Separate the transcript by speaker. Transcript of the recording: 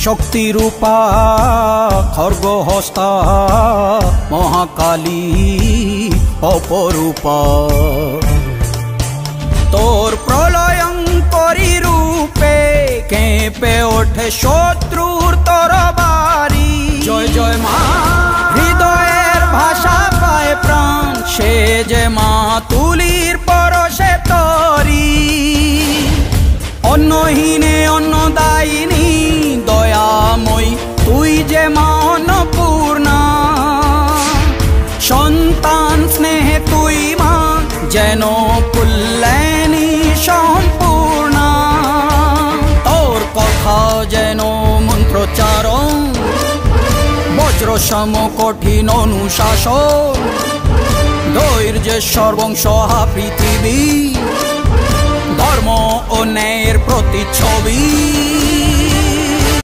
Speaker 1: শক্তিরূপা খর্গহস্তা মহাকালী অপরূপা তোর প্রলয়ঙ্করী রূপে কেঁপে ওঠে শত্রুর তরবারি জয় জয় মা হৃদয়ের ভাষা পায় প্রাণ সে যে মা তুলির পরশে তরি অন্নহীনে অন্নদায়িনী দয়াময়ী তুই যে মা অন্নপূর্ণা সন্তান স্নেহে তুই মা যেন কল্যাণী সম্পূর্ণা তোর কথা যেন মন্ত্রোচ্চারণ বজ্র সম কঠিন অনুশাসন ধৈর্যেশ্বর বংশহা পৃথিবী ধর্ম ও ন্যায়ের প্রতিচ্ছবি।